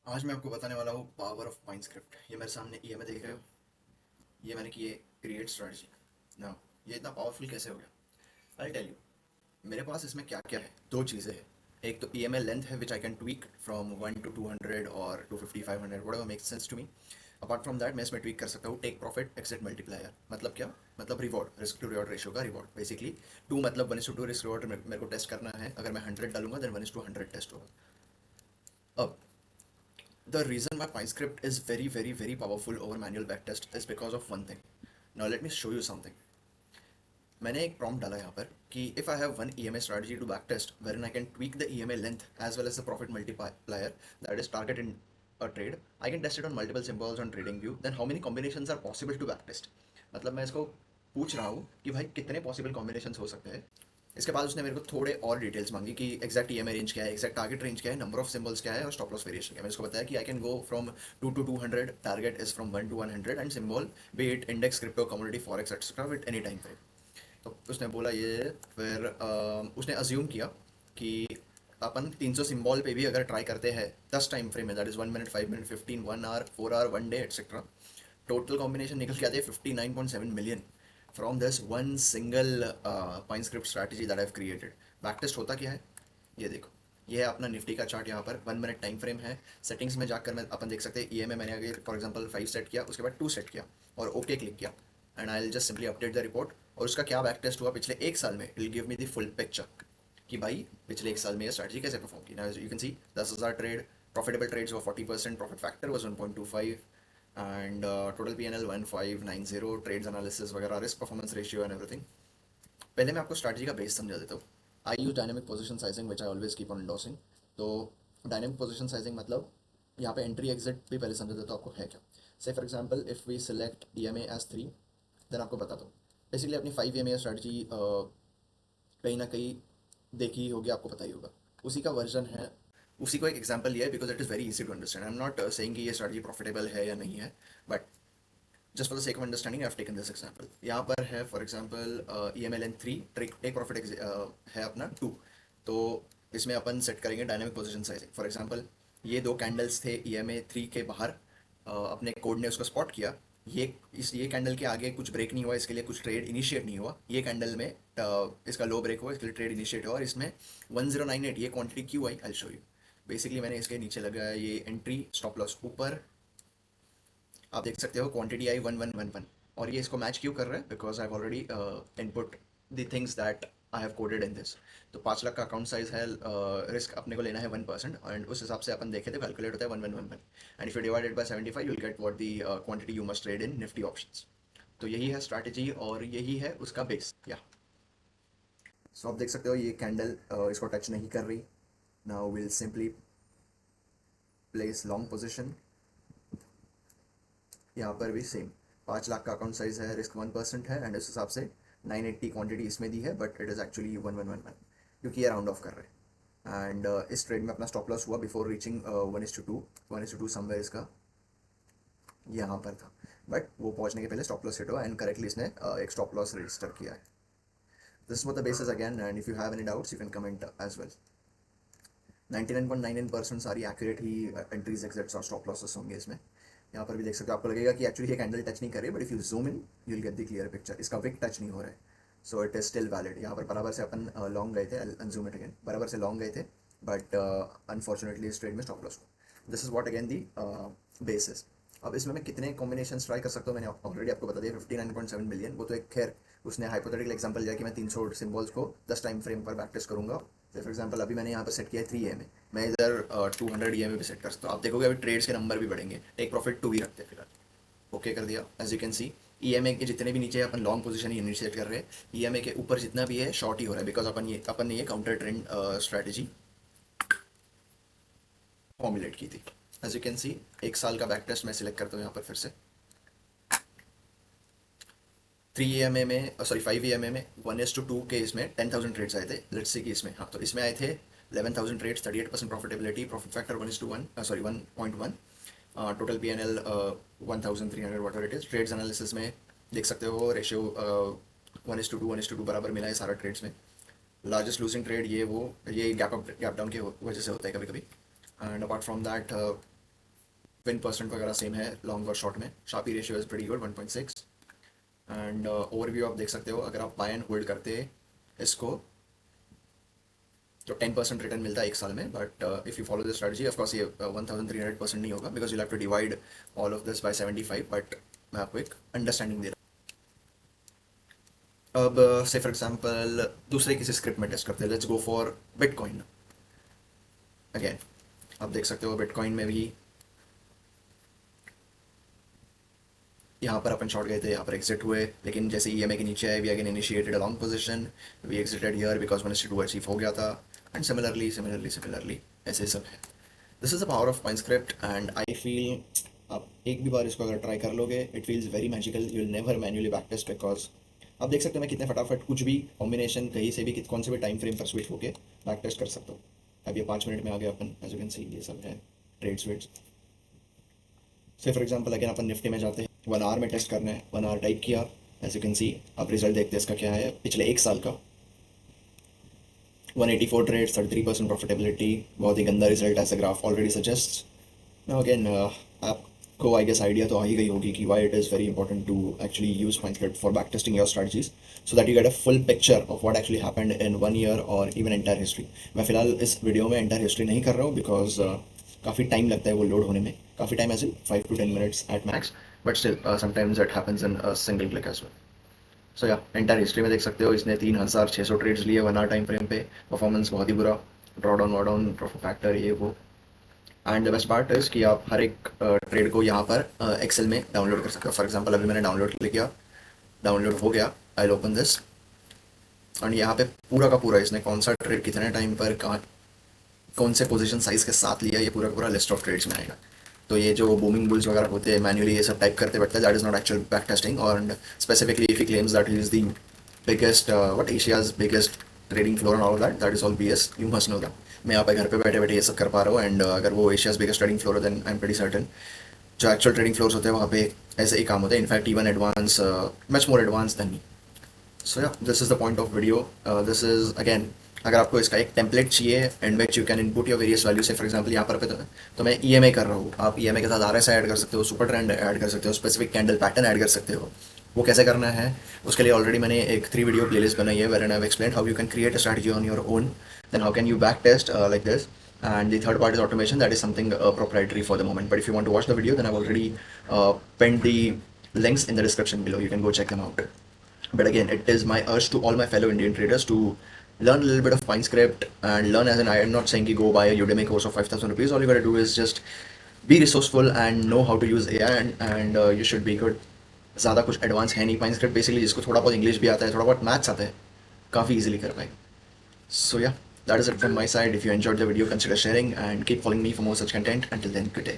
आज मैं आपको बताने वाला हूँ पावर ऑफ पाइन स्क्रिप्ट। ये मेरे सामने ईएमए देख रहे हो। ये मैंने की है क्रिएट स्ट्रेटजी। ना ये इतना पावरफुल कैसे हो गया? I tell you. मेरे पास इसमें क्या क्या है, दो चीज़ें हैं। एक तो ईएमए लेंथ है which I can tweak from 1 to 200 और 250 500 whatever makes sense to me. Apart from that मैं इसमें ट्वीक कर सकता हूँ टेक प्रॉफिट एक्सिट मल्टीप्लायर। मतलब क्या? मतलब reward, risk to reward ratio का रिवॉर्ड बेसिकली। टू मतलब 1:2 रिस्क रिवॉर्ड मेरे को टेस्ट करना है। अगर मैं 100 डालूंगा देन 1:100 टेस्ट होगा। अब the reason why PyScript is very, very, very powerful over manual backtest is because of one thing. Now let me show you something. मैंने एक prompt डाला यहाँ पर कि if I have one EMA strategy to backtest wherein I can tweak the EMA length as well as the profit multiplier that is target in a trade, I can test it on multiple symbols on TradingView. Then how many combinations are possible to backtest? मतलब मैं इसको पूछ रहा हूँ कि भाई कितने possible combination हो सकते हैं। इसके बाद उसने मेरे को थोड़े और डिटेल्स मांगी कि एग्जैक्ट ईएमआई रेंज क्या है, एग्जैक्ट टारगेट रेंज क्या है, नंबर ऑफ सिंबल्स क्या है और स्टॉप लॉस वेरिएशन क्या है। मैंने उसको बताया कि I can go from 2 to 200, target is from 1 to 100 and symbol B it index crypto commodity forex etcetera with any time frame. तो उसने बोला ये। फिर उसने अज्यूम किया कि अपन 300 सिंबल पे भी अगर ट्राई करते हैं 10 टाइम फ्रेम में, that is 1 minute, 5 minute, 15, 1 hour, 4 hour, 1 day etcetera, total combination निकल के आते हैं 59.7 million from this one single pine script strategy that I have created. Back test होता क्या है ये देखो। ये है अपना निफ्टी का चार्ट। यहाँ पर 1 मिनट टाइम फ्रेम है। सेटिंग्स में जाकर मैं अपन देख सकते हैं ईएमए मैंने अगर फॉर एग्जांपल 5 सेट किया, उसके बाद 2 सेट किया और ओके क्लिक किया and I will just simply update the report. और उसका क्या बैक टेस्ट हुआ पिछले एक साल में, it will give me the full picture कि भाई पिछले एक साल में ये स्ट्रैटेजी कैसे परफॉर्म की। Now you can see 10,000 trade, profitable trades were 40%, profit factor was 1.25 and total PNL 1590, trades analysis वगैरह, risk performance ratio and everything. पहले मैं आपको स्ट्रैटेजी का बेस समझा देता हूँ। I use dynamic position sizing which I always keep on endorsing. तो dynamic position sizing मतलब यहाँ पे एंट्री एग्जिट भी पहले समझा देता हूँ आपको है क्या। Say for example if we select EMA as 3, then आपको बताता हूँ। बेसिकली अपनी 5 ईएमए स्ट्रैटेजी कहीं ना कहीं देखी होगी, आपको पता ही होगा। उसी का वर्जन है, उसी को एक एग्जांपल लिया है because it is very easy to understand. I am not saying कि ये स्ट्रैटेजी प्रॉफिटेबल है या नहीं है, but just for the sake of understanding I have taken this example. यहाँ पर है for example EMLN 3 trick take profit है अपना 2। तो इसमें अपन सेट करेंगे dynamic position sizing. For example ये दो कैंडल्स थे EMA 3 के बाहर, अपने कोड ने उसको स्पॉट किया। ये कैंडल के आगे कुछ ब्रेक नहीं हुआ, इसके लिए कुछ ट्रेड इनिशिएट नहीं हुआ। ये कैंडल में इसका लो ब्रेक हुआ, इसके लिए ट्रेड इनिशिएट हुआ और इसमें 1098 ये क्वांटिटी क्यों आई, आई शो यू। बेसिकली मैंने इसके नीचे लगाया ये एंट्री, स्टॉप लॉस ऊपर। आप देख सकते हो क्वांटिटी आई 1111 और ये इसको मैच क्यों कर रहा है because I have already input the things that I have coded in this. तो 5 लाख का अकाउंट साइज है, रिस्क अपने को लेना है 1% एंड उस हिसाब से अपन देखे तो कैलकुलेट होता है 1111 and if you divided by 75 you will get what the quantity you must trade in Nifty options. तो यही है स्ट्रैटेजी और यही है उसका बेस या। सो आप देख सकते हो ये कैंडल इसको टच नहीं कर रही। Now will simply place long position. यहाँ पर भी सेम 5 लाख का अकाउंट साइज है, रिस्क 1% है एंड उस हिसाब से 980 क्वांटिटी इसमें दी है बट इट इज़ एक्चुअली 1111 क्योंकि ये राउंड ऑफ कर रहे हैं। एंड इस ट्रेड में अपना स्टॉप लॉस हुआ बिफोर रीचिंग 1:2, 1:2 समवेयर इसका यहाँ पर था। बट वो पहुँचने के पहले स्टॉप लॉस हिट हुआ एंड करेक्टली इसने एक स्टॉप लॉस रजिस्टर किया है। This what the basis again and if you have any doubts you can comment as well. 99.99% सारी एक्यूरेट ही एंट्रीज एग्जिट्स और स्टॉप लॉसेस होंगे इसमें। यहाँ पर भी देख सकते हो, आपको लगेगा कि एक्चुअली ये कैंडल टच नहीं कर रही but if you zoom in you will get the clear picture. इसका विक टच नहीं हो रहा है so it is still valid. यहाँ पर बराबर से अपन लॉन्ग गए थे, अनजूम इट अगेन, बराबर से लॉन्ग गए थे बट अनफॉर्चुनेटली इस ट्रेड में स्टॉप लॉस हुआ। This is what again the basis. अब इसमें मैं कितने कॉम्बिनेशन ट्राई कर सकता हूँ मैंने ऑलरेडी आपको बता दिया 59.7 मिलियन। वो तो एक खैर उसने हाइपोथेटिकल एग्जांपल दिया कि मैं 300 सिंबल्स को 10 टाइम फ्रेम पर बैक टेस्ट करूंगा। फॉर एग्जांपल अभी मैंने यहाँ पर सेट किया है 3 EMA, मैं इधर 200 EMA भी सेट कर सकता हूँ। आप देखोगे अभी ट्रेड्स के नंबर भी बढ़ेंगे। टेक प्रॉफिट 2 ही रखते हैं फिलहाल। ओके कर दिया। As you can see EMA के जितने भी नीचे अपन लॉन्ग पोजीशन ही इनिशिएट कर रहे हैं, ईएमए के ऊपर जितना भी है शॉर्ट ही हो रहा है बिकॉज अपन ने ये काउंटर ट्रेंड स्ट्रैटेजी फॉर्मुलेट की थी। एज यू कैन सी एक साल का बैक टेस्ट मैं सिलेक्ट करता हूँ यहाँ पर फिर से। 3 EMA में सॉरी 5 EMA में 1:2 के इसमें 10,000 ट्रेड्स आए थे। लेट्स सी कि इसमें हाँ तो इसमें आए थे 11,000 trades, 38% profitability, profit factor 1:1 sorry 1.1, total PNL 1,300 whatever it is. Trades analysis में देख सकते हो रेशियो 1:2 बराबर मिला है सारा ट्रेड्स में। लार्जेस्ट लूजिंग ट्रेड ये वो ये गैप अप गैप डाउन की वजह से होता है कभी कभी। And apart from that win percent वगैरह सेम है लॉन्ग और शॉर्ट में. Sharpy ratio is pretty good 1.6. And overview आप देख सकते हो, अगर आप बाय एंड होल्ड करते इसको तो 10% रिटर्न मिलता है एक साल में. But if you follow this strategy, of course ये 1300% नहीं होगा because you have to divide all of this by 75. But मैं आपको एक अंडरस्टैंडिंग दे रहा हूँ. अब से फॉर एग्जांपल दूसरे किसी स्क्रिप्ट में टेस्ट करते हैं. Let's go for bitcoin. Again आप देख सकते हो बिटकॉइन में भी यहाँ पर अपन शॉर्ट गए थे, यहाँ पर एग्जिट हुए, लेकिन जैसे EMA के नीचे आए we again initiated a long position, we exited here because 1:2 achieve हो गया था. एंड सिमिलरली ऐसे सब है. This is the power of Mindscript and I feel आप एक भी बार इसको अगर ट्राई कर लोगे it feels very magical. You will never manually back test because आप देख सकते हो मैं कितने फटाफट कुछ भी कॉम्बिनेशन कहीं से भी कौन से भी टाइम फ्रेम पर स्विच होके बैक टेस्ट कर सकता हूँ. अब ये 5 मिनट में आ गया अपन, एज यू कैन सी ये सब है ट्रेड्स वेड्स. से फॉर एग्जांपल अगर अपन निफ्टी में जाते हैं 1 आवर में टेस्ट करना है, 1 आवर टाइप किया, एज यू कैन सी आप रिजल्ट देखते हैं इसका क्या है पिछले एक साल का. 184 ट्रेड, 33% प्रॉफिटेबिलिटी. बहुत ही गंदा रिजल्ट ऐसा graph already suggest. Now again आपको आई गेस आइडिया तो आ ही गई होगी कि why it is very important to actually use Mindscript for back testing your strategies so that you get a full picture of what actually happened in 1 year और even entire history. मैं फिलहाल इस video में entire history नहीं कर रहा हूँ because काफ़ी टाइम लगता है वो लोड होने में. काफ़ी टाइम ऐसे 5 to 10 minutes at max. But still sometimes it happens in single click as well. So yeah entire history में देख सकते हो इसने 3600 ट्रेड्स लिए 1 आवर टाइम फ्रेम पे. परफॉर्मेंस बहुत ही बुरा, ड्रॉ डाउन वाउन प्रॉफिट फैक्टर ये वो. And the best part is कि आप हर एक ट्रेड को यहाँ पर एक्सेल में डाउनलोड कर सकते हो. फॉर एग्जांपल अभी मैंने डाउनलोड क्लिक किया, डाउनलोड हो गया. आई ओपन दिस और यहाँ पे पूरा का पूरा इसने कौन सा ट्रेड कितने टाइम पर कहाँ कौन से पोजीशन साइज के साथ लिया ये पूरा का पूरा लिस्ट ऑफ ट्रेड्स में आएगा. तो ये जो बूमिंग बुल्स वगैरह होते हैं मैन्युअली ये सब टाइप करते बैठते हैं, that is not actual back testing. और specifically if he claims that he is the biggest what Asia's biggest trading floor and all that is all BS. You must know that. मैं यहाँ पे घर पे बैठे बैठे ये सब कर पा रहा हूँ. एंड अगर वो एशियाज बिगेस्ट ट्रेडिंग फ्लोर है then I am pretty certain जो एक्चुअल ट्रेडिंग फ्लोर्स होते हैं वहाँ पे ऐसे ही काम होते हैं. In fact even advance, much more advance than me. So yeah this is the point of video. This is again अगर आपको इसका एक टेम्पलेट चाहिए and which you can input your various value. Say for example यहाँ पर तो मैं EMA कर रहा हूँ. आप EMA के साथ RSI ऐड कर सकते हो, सुपर ट्रेंड ऐड कर सकते हो, स्पेसिफिक कैंडल पैटर्न ऐड कर सकते हो. वो कैसे करना है उसके लिए ऑलरेडी मैंने एक 3 वीडियो प्लेलिस्ट बनाई है where I have explained how you can create a strategy on your own. Then how can you back test like this. And the third part is automation. That is something proprietary for the moment. But if you want to watch the video, then I've already pinned the links in the description below. You can go check them out. But again, it is my urge to all my fellow Indian traders to learn a little bit of Pindscript and learn. As in, I am not saying you go buy a Udemy course of 5,000 rupees. All you gotta do is just be resourceful and know how to use AI, and you should be good. ज़्यादा कुछ advance है नहीं. Pindscript basically जिसको थोड़ा बहुत English भी आता है, थोड़ा बहुत मैथ्स आता है, काफ़ी इजीली कर पाएगा. So yeah, that is it from my side. If you enjoyed the video, consider sharing and keep following me for more such content. Until then, good day.